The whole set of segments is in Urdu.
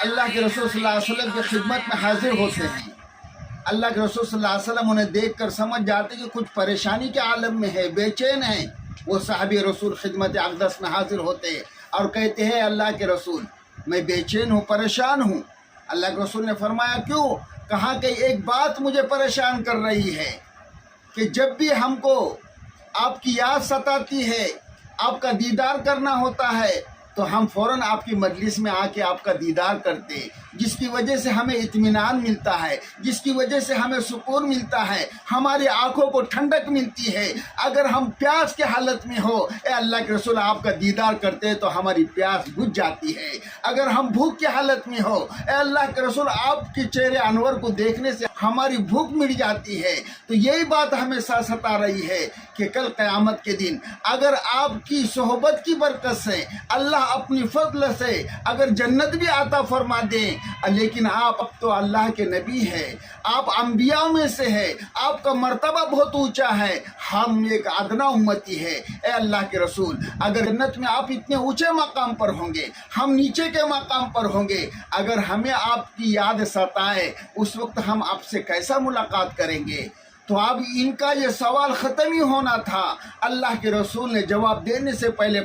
اللہ کے رسول صلی اللہ علیہ وسلم کی خدمت میں حاضر ہوتے ہیں. اللہ کے رسول صلی اللہ علیہ وسلم انہیں دیکھ کر سمجھ جاتے کہ کچھ پریشانی کے عالم میں ہے، بے چین ہیں. وہ صحابی رسول خدمت اقدس میں حاضر ہوتے ہیں اور کہتے ہیں اللہ کے رسول میں بے چین ہوں، پریشان ہوں. اللہ کے رسول نے فرمایا کیوں؟ کہا کہ ایک بات مجھے پریشان کر رہی ہے کہ جب بھی ہم کو آپ کی یاد ستاتی ہے، آپ کا دیدار کرنا ہوتا ہے تو ہم فوراً آپ کی مجلس میں آ کے آپ کا دیدار کرتے، جس کی وجہ سے ہمیں اطمینان ملتا ہے، جس کی وجہ سے ہمیں سکون ملتا ہے، ہماری آنکھوں کو ٹھنڈک ملتی ہے. اگر ہم پیاس کی حالت میں ہو، اے اللہ کے رسول آپ کا دیدار کرتے تو ہماری پیاس بجھ جاتی ہے. اگر ہم بھوک کی حالت میں ہو، اے اللہ کے رسول آپ کے چہرے انور کو دیکھنے سے ہماری بھوک مٹ جاتی ہے. تو یہی بات ہمیں ستا رہی ہے کہ کل قیامت کے دن اگر آپ کی صحبت کی برکت سے اللہ اپنی فضل سے اگر جنت بھی عطا فرما دیں، لیکن آپ اب تو اللہ کے نبی ہیں، آپ انبیاء میں سے ہیں، آپ کا مرتبہ بہت اونچا ہے، ہم ایک ادنا امتی ہے. اے اللہ کے رسول اگر جنت میں آپ اتنے اونچے مقام پر ہوں گے، ہم نیچے کے مقام پر ہوں گے، اگر ہمیں آپ کی یاد ستائے اس وقت ہم آپ سے کیسا ملاقات کریں گے؟ تو اب ان کا یہ سوال ختم ہی ہونا تھا. اللہ کے رسول نے جواب دینے سے پہلے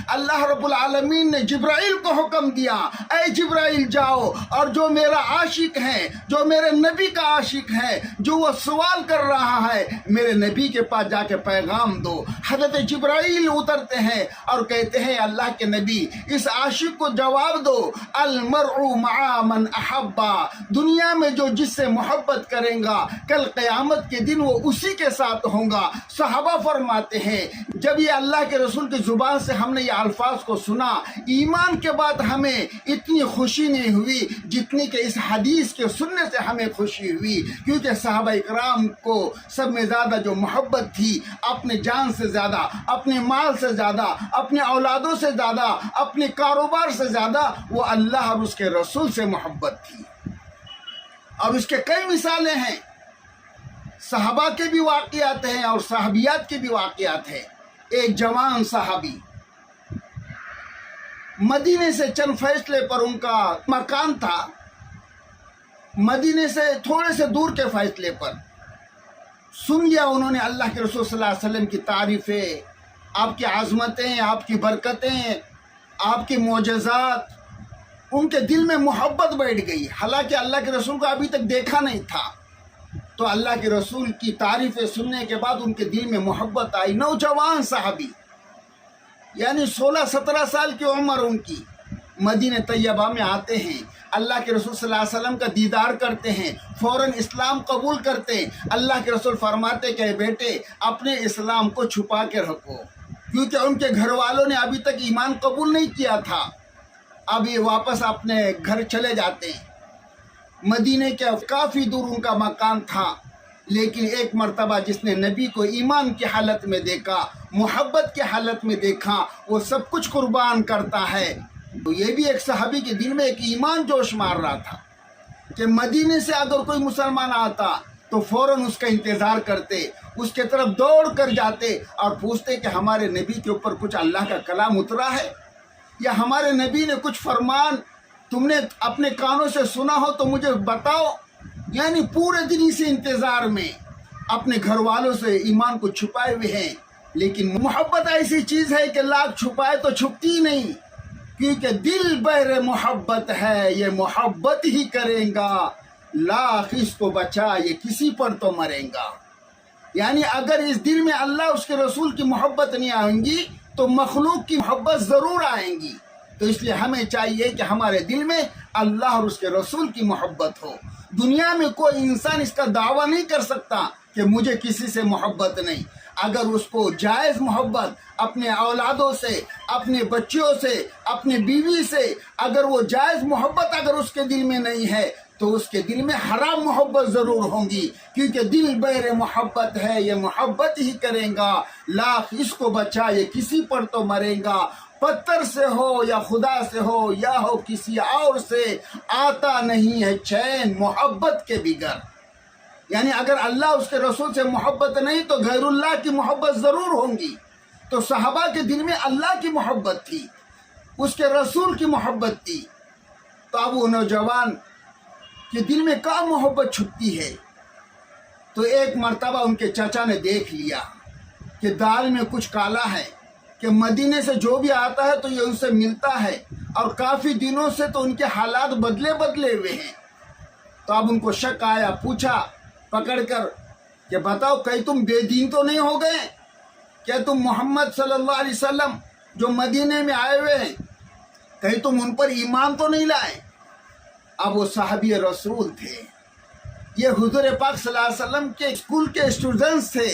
اللہ رب العالمین نے جبرائیل کو حکم دیا، اے جبرائیل جاؤ اور جو میرا عاشق ہے، جو میرے نبی کا عاشق ہے، جو وہ سوال کر رہا ہے، میرے نبی کے پاس جا کے پیغام دو. حضرت جبرائیل اترتے ہیں اور کہتے ہیں اللہ کے نبی اس عاشق کو جواب دو، المرء مع من احبا، دنیا میں جو جس سے محبت کریں گا کل قیامت کے دن وہ اسی کے ساتھ ہوں گا. صحابہ فرماتے ہیں جب یہ اللہ کے رسول کی زبان سے ہم نے یہ الفاظ کو سنا، ایمان کے بعد ہمیں اتنی خوشی نہیں ہوئی جتنی کہ اس حدیث کے سننے سے ہمیں خوشی ہوئی. کیونکہ صحابہ اکرام کو سب میں زیادہ جو محبت تھی، اپنے جان سے زیادہ، اپنے مال سے زیادہ، اپنے اولادوں سے زیادہ، اپنے کاروبار سے زیادہ وہ اللہ اور اس کے رسول سے محبت تھی. اور اس کے کئی مثالیں ہیں، صحابہ کے بھی واقعات ہیں اور صحابیات کے بھی واقعات ہیں. ایک جوان صحابی مدینے سے چند فاصلے پر ان کا مکان تھا، مدینے سے تھوڑے سے دور کے فاصلے پر. سن لیا انہوں نے اللہ کے رسول صلی اللہ علیہ وسلم کی تعریفیں، آپ کی عظمتیں، آپ کی برکتیں، آپ کے معجزات. ان کے دل میں محبت بیٹھ گئی، حالانکہ اللہ کے رسول کو ابھی تک دیکھا نہیں تھا. تو اللہ کے رسول کی تعریفیں سننے کے بعد ان کے دل میں محبت آئی. نوجوان صحابی یعنی 16-17 سال کی عمر ان کی، مدینہ طیبہ میں آتے ہیں، اللہ کے رسول صلی اللہ علیہ وسلم کا دیدار کرتے ہیں، فوراً اسلام قبول کرتے ہیں. اللہ کے رسول فرماتے کہ بیٹے اپنے اسلام کو چھپا کے رکھو، کیونکہ ان کے گھر والوں نے ابھی تک ایمان قبول نہیں کیا تھا. اب یہ واپس اپنے گھر چلے جاتے ہیں. مدینے کے کافی دور ان کا مکان تھا، لیکن ایک مرتبہ جس نے نبی کو ایمان کی حالت میں دیکھا، محبت کی حالت میں دیکھا، وہ سب کچھ قربان کرتا ہے. تو یہ بھی ایک صحابی کے دل میں ایک ایمان جوش مار رہا تھا کہ مدینے سے اگر کوئی مسلمان آتا تو فوراً اس کا انتظار کرتے، اس کے طرف دوڑ کر جاتے اور پوچھتے کہ ہمارے نبی کے اوپر کچھ اللہ کا کلام اترا ہے، یا ہمارے نبی نے کچھ فرمان تم نے اپنے کانوں سے سنا ہو تو مجھے بتاؤ. یعنی پورے دن اسی انتظار میں اپنے گھر والوں سے ایمان کو چھپائے ہوئے ہیں. لیکن محبت ایسی چیز ہے کہ لاکھ چھپائے تو چھپتی نہیں، کیونکہ دل بہر محبت ہے، یہ محبت ہی کریں گا، لاکھ اس کو بچا یہ کسی پر تو مریں گا. یعنی اگر اس دل میں اللہ اس کے رسول کی محبت نہیں آئیں گی تو مخلوق کی محبت ضرور آئیں گی. تو اس لیے ہمیں چاہیے کہ ہمارے دل میں اللہ اور اس کے رسول کی محبت ہو. دنیا میں کوئی انسان اس کا دعویٰ نہیں کر سکتا کہ مجھے کسی سے محبت نہیں. اگر اس کو جائز محبت اپنے اولادوں سے، اپنے بچوں سے، اپنے بیوی سے، اگر وہ جائز محبت اگر اس کے دل میں نہیں ہے تو اس کے دل میں حرام محبت ضرور ہوں گی. کیونکہ دل بہر محبت ہے، یہ محبت ہی کریں گا، لاکھ اس کو بچا یہ کسی پر تو مرے گا. پتھر سے ہو یا خدا سے ہو یا ہو کسی اور سے، آتا نہیں ہے چین محبت کے بغیر. یعنی اگر اللہ اس کے رسول سے محبت نہیں تو غیر اللہ کی محبت ضرور ہوگی. تو صحابہ کے دل میں اللہ کی محبت تھی, اس کے رسول کی محبت تھی. تو اب وہ نوجوان کے دل میں کیا محبت چھپتی ہے. تو ایک مرتبہ ان کے چچا نے دیکھ لیا کہ دال میں کچھ کالا ہے, کہ مدینے سے جو بھی آتا ہے تو یہ ان سے ملتا ہے, اور کافی دنوں سے تو ان کے حالات بدلے ہوئے ہیں. تو اب ان کو شک آیا, پوچھا پکڑ کر کہ بتاؤ کہیں تم بے دین تو نہیں ہو گئے, کیا تم محمد صلی اللہ علیہ وسلم جو مدینے میں آئے ہوئے ہیں کہیں تم ان پر ایمان تو نہیں لائے. اب وہ صحابی رسول تھے, یہ حضور پاک صلی اللہ علیہ وسلم کے اسکول کے اسٹوڈنٹس تھے.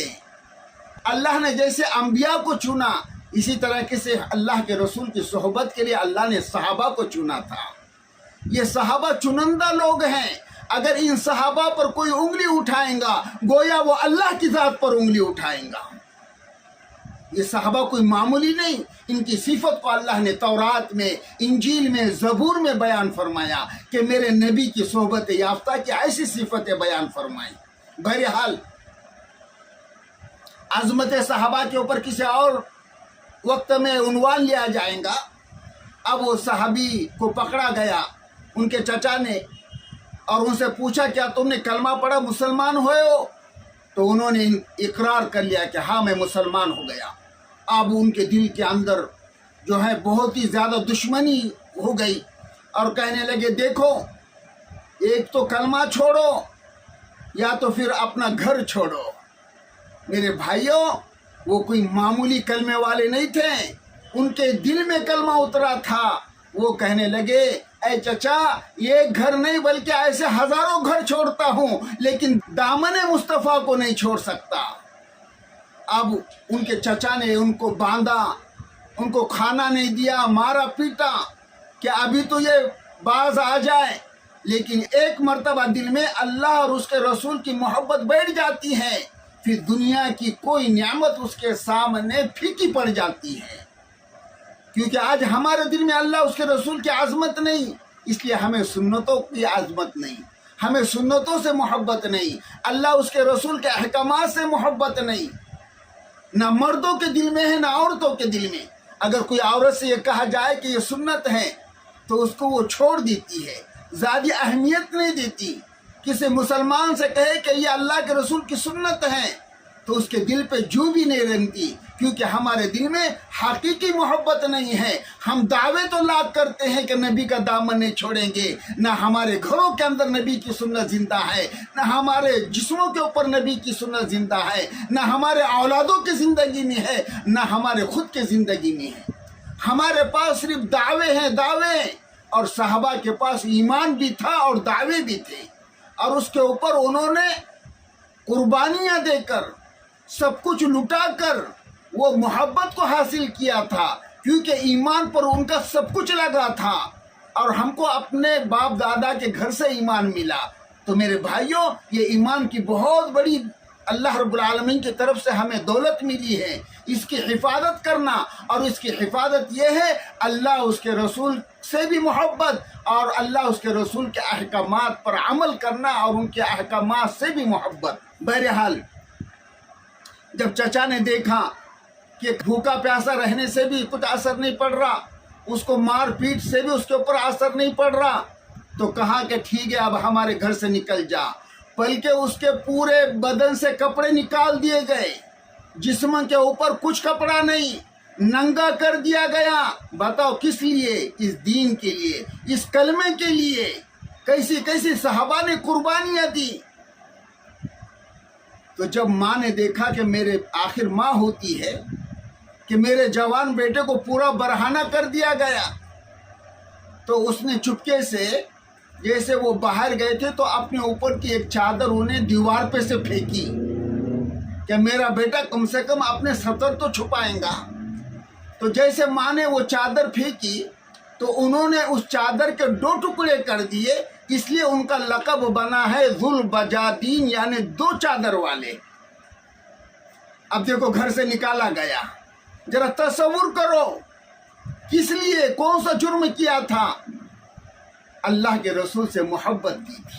اللہ نے جیسے انبیاء کو چنا اسی طرح سے اللہ کے رسول کی صحبت کے لیے اللہ نے صحابہ کو چنا تھا. یہ صحابہ چنندہ لوگ ہیں. اگر ان صحابہ پر کوئی انگلی اٹھائیں گا گویا وہ اللہ کی ذات پر انگلی اٹھائیں گا. یہ صحابہ کوئی معمولی نہیں. ان کی صفت کو اللہ نے تورات میں, انجیل میں, زبور میں بیان فرمایا کہ میرے نبی کی صحبت یافتہ کی ایسی صفتیں بیان فرمائی. بہرحال عظمت صحابہ کے اوپر کسی اور وقت میں عنوان لیا جائے گا. اب وہ صحابی کو پکڑا گیا ان کے چچا نے, اور ان سے پوچھا کیا تم نے کلمہ پڑھا, مسلمان ہوئے ہو؟ تو انہوں نے اقرار کر لیا کہ ہاں میں مسلمان ہو گیا. اب ان کے دل کے اندر جو ہے بہت ہی زیادہ دشمنی ہو گئی, اور کہنے لگے دیکھو ایک تو کلمہ چھوڑو یا تو پھر اپنا گھر چھوڑو. میرے بھائیوں, وہ کوئی معمولی کلمے والے نہیں تھے, ان کے دل میں کلمہ اترا تھا. وہ کہنے لگے اے چچا یہ گھر نہیں بلکہ ایسے ہزاروں گھر چھوڑتا ہوں لیکن دامن مصطفیٰ کو نہیں چھوڑ سکتا. اب ان کے چچا نے ان کو باندھا, ان کو کھانا نہیں دیا, مارا پیٹا کہ ابھی تو یہ باز آ جائے. لیکن ایک مرتبہ دل میں اللہ اور اس کے رسول کی محبت بیٹھ جاتی ہے, پھر دنیا کی کوئی نعمت اس کے سامنے پھیکی پڑ جاتی ہے. کیونکہ آج ہمارے دل میں اللہ اس کے رسول کی عظمت نہیں, اس لیے ہمیں سنتوں کی عظمت نہیں, ہمیں سنتوں سے محبت نہیں, اللہ اس کے رسول کے احکامات سے محبت نہیں. نہ مردوں کے دل میں ہے نہ عورتوں کے دل میں. اگر کوئی عورت سے یہ کہا جائے کہ یہ سنت ہے تو اس کو وہ چھوڑ دیتی ہے, زیادہ اہمیت نہیں دیتی. کسی مسلمان سے کہے کہ یہ اللہ کے رسول کی سنت ہے تو اس کے دل پہ جو بھی نہیں رنگتی, کیونکہ ہمارے دل میں حقیقی محبت نہیں ہے. ہم دعوے تو لاکھ کرتے ہیں کہ نبی کا دامن نہیں چھوڑیں گے, نہ ہمارے گھروں کے اندر نبی کی سنت زندہ ہے, نہ ہمارے جسموں کے اوپر نبی کی سنت زندہ ہے, نہ ہمارے اولادوں کی زندگی میں ہے, نہ ہمارے خود کے زندگی میں ہے. ہمارے پاس صرف دعوے ہیں, دعوے. اور صحابہ کے پاس ایمان بھی تھا اور دعوے بھی تھے, اور اس کے اوپر انہوں نے قربانیاں دے کر سب کچھ لٹا کر وہ محبت کو حاصل کیا تھا, کیونکہ ایمان پر ان کا سب کچھ لگا تھا. اور ہم کو اپنے باپ دادا کے گھر سے ایمان ملا. تو میرے بھائیوں, یہ ایمان کی بہت بڑی اللہ رب العالمین کی طرف سے ہمیں دولت ملی ہے. اس کی حفاظت کرنا, اور اس کی حفاظت یہ ہے اللہ اس کے رسول سے بھی محبت, اور اللہ اس کے رسول کے احکامات پر عمل کرنا, اور ان کے احکامات سے بھی محبت. بہرحال جب چچا نے دیکھا کہ بھوکا پیاسا رہنے سے بھی کچھ اثر نہیں پڑ رہا, اس کو مار پیٹ سے بھی اس کے اوپر اثر نہیں پڑ رہا, تو کہا کہ ٹھیک ہے اب ہمارے گھر سے نکل جا. بلکہ اس کے پورے بدن سے کپڑے نکال دیے گئے, جسم کے اوپر کچھ کپڑا نہیں, ننگا کر دیا گیا. بتاؤ کس لیے؟ اس دین کے لیے, اس کلمے کے لیے. کیسی کیسی صحابہ نے قربانیاں دی. تو جب ماں نے دیکھا کہ میرے آخر ماں ہوتی ہے کہ میرے جوان بیٹے کو پورا برہنہ کر دیا گیا, تو اس نے چپکے سے, جیسے وہ باہر گئے تھے تو اپنے اوپر کی ایک چادر انہیں دیوار پہ سے پھینکی کہ میرا بیٹا کم سے کم اپنے سطر تو چھپائیں گا. تو جیسے ماں نے وہ چادر پھینکی تو انہوں نے اس چادر کے 2 ٹکڑے کر دیے, اس لیے ان کا لقب بنا ہے ذوالبجادین, یعنی 2 چادر والے. اب دیکھو گھر سے نکالا گیا, ذرا تصور کرو کس لیے, کون سا جرم کیا تھا؟ اللہ کے رسول سے محبت دی تھی,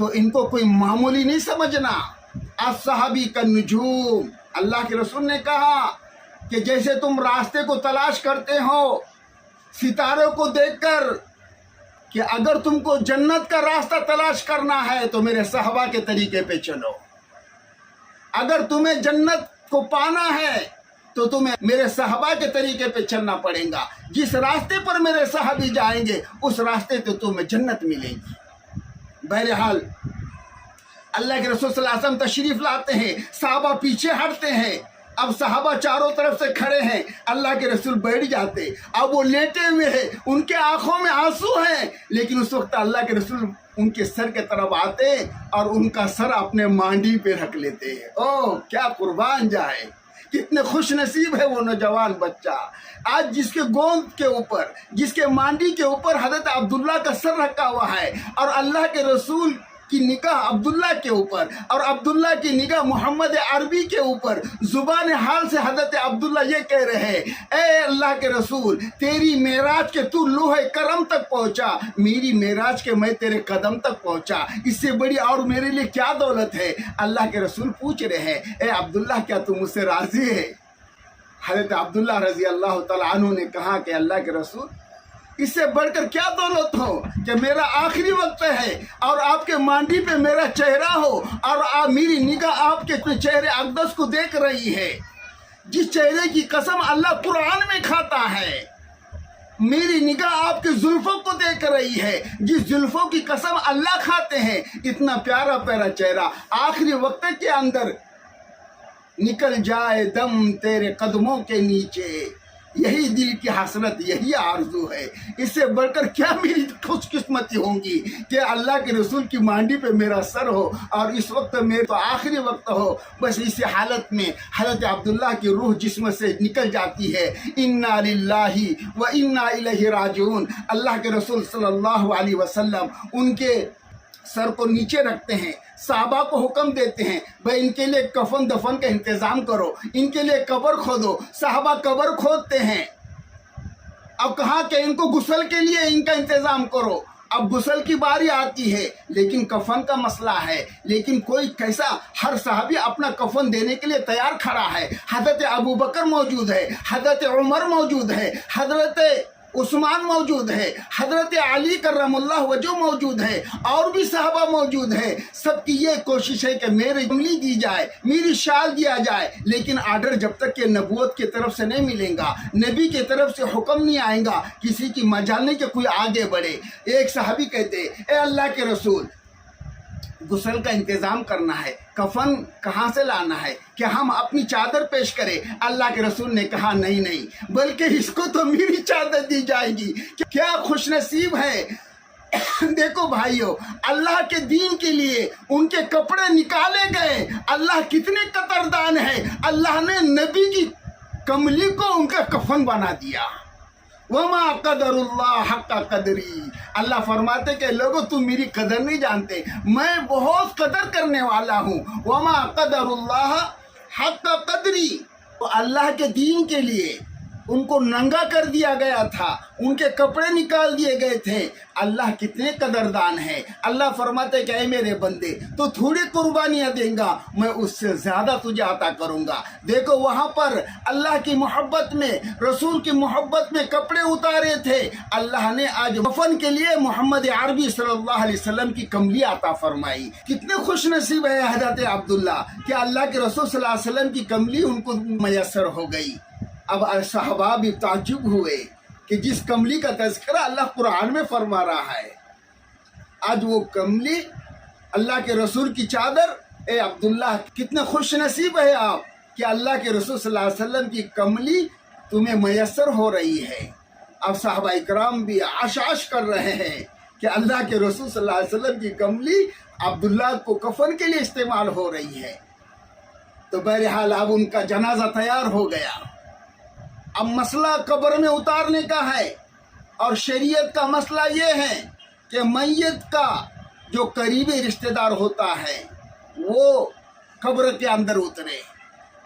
تو ان کو کوئی معمولی نہیں سمجھنا. الصحابی کا نجوم، اللہ کے رسول نے کہا کہ جیسے تم راستے کو تلاش کرتے ہو ستاروں کو دیکھ کر، کہ اگر تم کو جنت کا راستہ تلاش کرنا ہے تو میرے صحابہ کے طریقے پہ چلو. اگر تمہیں جنت کو پانا ہے تو تمہیں میرے صحابہ کے طریقے پہ چلنا پڑے گا. جس راستے پر میرے صحابی جائیں گے اس راستے پہ تمہیں جنت ملے گی. بہرحال اللہ کے رسول صلی اللہ علیہ وسلم تشریف لاتے ہیں، صحابہ پیچھے ہٹتے ہیں. اب صحابہ چاروں طرف سے کھڑے ہیں، اللہ کے رسول بیٹھ جاتے. اب وہ لیٹے ہوئے ہیں، ان کے آنکھوں میں آنسو ہیں، لیکن اس وقت اللہ کے رسول ان کے سر کے طرف آتے اور ان کا سر اپنے مانڈی پہ رکھ لیتے. او کیا قربان جائے، کتنے خوش نصیب ہے وہ نوجوان بچہ آج جس کے گود کے اوپر، جس کے مانڈی کے اوپر حضرت عبداللہ کا سر رکھا ہوا ہے، اور اللہ کے رسول کی نگاہ عبداللہ کے اوپر اور عبداللہ کی نگاہ محمد عربی کے اوپر. زبان حال سے حضرت عبداللہ یہ کہہ رہے ہیں، اے اللہ کے رسول، تیری معراج کے تو لوح کرم تک پہنچا، میری معراج کے میں تیرے قدم تک پہنچا، اس سے بڑی اور میرے لیے کیا دولت ہے؟ اللہ کے رسول پوچھ رہے ہیں، اے عبداللہ کیا تو مجھ سے راضی ہے؟ حضرت عبداللہ رضی اللہ تعالیٰ عنہ نے کہا کہ اللہ کے رسول، اس سے بڑھ کر کیا دولت ہو کہ میرا آخری وقت ہے اور آپ کے مانڈی پہ میرا چہرہ ہو اور میری نگاہ آپ کے چہرے اقدس کو دیکھ رہی ہے، جس چہرے کی قسم اللہ قرآن میں کھاتا ہے. میری نگاہ آپ کے زلفوں کو دیکھ رہی ہے، جس زلفوں کی قسم اللہ کھاتے ہیں. اتنا پیارا پیارا چہرہ آخری وقت کے اندر نکل جائے دم تیرے قدموں کے نیچے، یہی دل کی حسرت، یہی آرزو ہے. اس سے بڑھ کر کیا میری خوش قسمتی ہوں گی کہ اللہ کے رسول کی مانڈی پہ میرا سر ہو اور اس وقت میرے تو آخری وقت ہو. بس اسی حالت میں حضرت عبداللہ کی روح جسم سے نکل جاتی ہے. انا للہ و انا الیہ راجعون. اللہ کے رسول صلی اللہ علیہ وسلم ان کے سر کو نیچے رکھتے ہیں، صحابہ کو حکم دیتے ہیں، بھائی ان کے لیے کفن دفن کا انتظام کرو، ان کے لیے قبر کھودو. صحابہ قبر کھودتے ہیں. اب کہا کہ ان کو غسل کے لیے ان کا انتظام کرو. اب غسل کی باری آتی ہے، لیکن کفن کا مسئلہ ہے. لیکن کوئی کیسا، ہر صحابی اپنا کفن دینے کے لیے تیار کھڑا ہے. حضرت ابوبکر موجود ہے، حضرت عمر موجود ہے، حضرت عثمان موجود ہے، حضرت علی کرم اللہ وجہ موجود ہے، اور بھی صحابہ موجود ہے. سب کی یہ کوشش ہے کہ میری کملی دی جائے، میری شال دیا جائے. لیکن آرڈر جب تک کہ نبوت کی طرف سے نہیں ملیں گا، نبی کی طرف سے حکم نہیں آئیں گا کسی کی مجال نہیں کہ کوئی آگے بڑھے. ایک صحابی کہتے، اے اللہ کے رسول، غسل کا انتظام کرنا ہے، کفن کہاں سے لانا ہے، کہ ہم اپنی چادر پیش کریں؟ اللہ کے رسول نے کہا نہیں نہیں، بلکہ اس کو تو میری چادر دی جائے گی. کیا خوش نصیب ہے. دیکھو بھائیو، اللہ کے دین کے لیے ان کے کپڑے نکالے گئے. اللہ کتنے قدردان ہے، اللہ نے نبی کی کملی کو ان کا کفن بنا دیا. وما قدر اللہ حق قدری. اللہ فرماتے کہ لوگوں تم میری قدر نہیں جانتے، میں بہت قدر کرنے والا ہوں. وما قدر اللہ حق قدری. تو اللہ کے دین کے لیے ان کو ننگا کر دیا گیا تھا، ان کے کپڑے نکال دیے گئے تھے. اللہ کتنے قدردان ہے. اللہ فرماتے کہ اے میرے بندے، تو تھوڑی قربانیاں دیں گا، میں اس سے زیادہ تجھے عطا کروں گا. دیکھو وہاں پر اللہ کی محبت میں، رسول کی محبت میں کپڑے اتارے تھے. اللہ نے آج کفن کے لیے محمد عربی صلی اللہ علیہ وسلم کی کملی عطا فرمائی. کتنے خوش نصیب ہے حضرت عبداللہ کہ اللہ کے رسول صلی اللہ علیہ وسلم کی کملی ان کو میسر ہو گئی. اب صحابہ بھی تعجب ہوئے کہ جس کملی کا تذکرہ اللہ قرآن میں فرما رہا ہے، آج وہ کملی، اللہ کے رسول کی چادر. اے عبداللہ کتنے خوش نصیب ہے آپ کہ اللہ کے رسول صلی اللہ علیہ وسلم کی کملی تمہیں میسر ہو رہی ہے. اب صحابہ اکرام بھی آشاش کر رہے ہیں کہ اللہ کے رسول صلی اللہ علیہ وسلم کی کملی عبداللہ کو کفن کے لیے استعمال ہو رہی ہے. تو بہرحال اب ان کا جنازہ تیار ہو گیا. اب مسئلہ قبر میں اتارنے کا ہے، اور شریعت کا مسئلہ یہ ہے کہ میت کا جو قریبی رشتہ دار ہوتا ہے وہ قبر کے اندر اترے.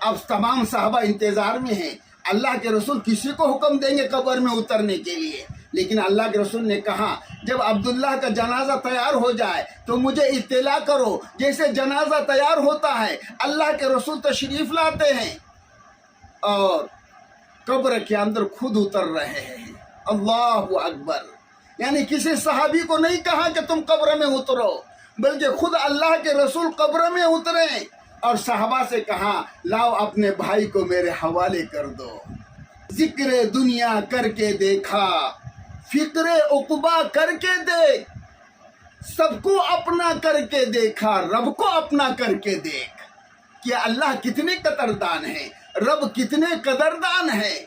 اب تمام صحابہ انتظار میں ہیں. اللہ کے رسول کسی کو حکم دیں گے قبر میں اترنے کے لیے، لیکن اللہ کے رسول نے کہا جب عبداللہ کا جنازہ تیار ہو جائے تو مجھے اطلاع کرو. جیسے جنازہ تیار ہوتا ہے اللہ کے رسول تشریف لاتے ہیں اور قبر کے اندر خود اتر رہے ہیں. اللہ اکبر. یعنی کسی صحابی کو نہیں کہا کہ تم قبر میں اترو، بلکہ خود اللہ کے رسول قبر میں اترے اور صحابہ سے کہا لاؤ اپنے بھائی کو میرے حوالے کر دو. ذکر دنیا کر کے دیکھا، فکر عقبہ کر کے دیکھ، سب کو اپنا کر کے دیکھا، رب کو اپنا کر کے دیکھ کہ اللہ کتنے قدردان ہیں، رب کتنے قدردان ہیں.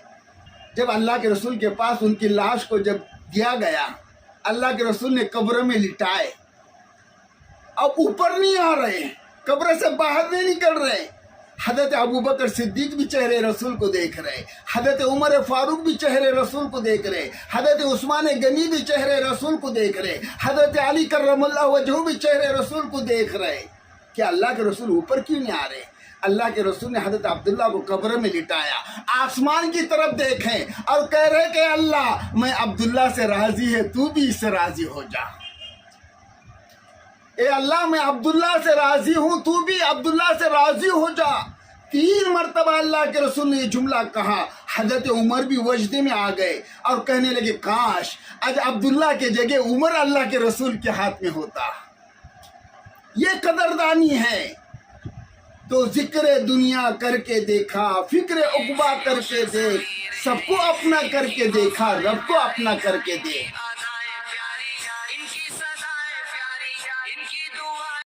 جب اللہ کے رسول کے پاس ان کی لاش کو جب دیا گیا، اللہ کے رسول نے قبر میں لٹائے. اب اوپر نہیں آ رہے، قبر سے باہر نہیں نکل رہے. حضرت ابوبکر صدیق بھی چہرے رسول کو دیکھ رہے، حضرت عمر فاروق بھی چہرے رسول کو دیکھ رہے، حضرت عثمان غنی بھی چہرے رسول کو دیکھ رہے، حضرت علی کرم اللہ وجہہ بھی چہرے رسول کو دیکھ رہے کہ اللہ کے رسول اوپر کیوں نہیں آ رہے. اللہ کے رسول نے حضرت عبداللہ کو قبر میں لٹایا، آسمان کی طرف دیکھیں اور کہہ رہے کہ اللہ میں عبداللہ سے راضی ہے، تو بھی اس سے راضی ہو جا. اے اللہ میں عبداللہ سے راضی ہوں، تو بھی عبداللہ سے راضی ہو جا. 3 مرتبہ اللہ کے رسول نے یہ جملہ کہا. حضرت عمر بھی وجدے میں آ گئے اور کہنے لگے کاش آج عبداللہ کے جگہ عمر اللہ کے رسول کے ہاتھ میں ہوتا. یہ قدردانی ہے. تو ذکر دنیا کر کے دیکھا، فکر عقبہ کر کے دیکھ، سب کو اپنا کر کے دیکھا، رب کو اپنا کر کے دیکھ.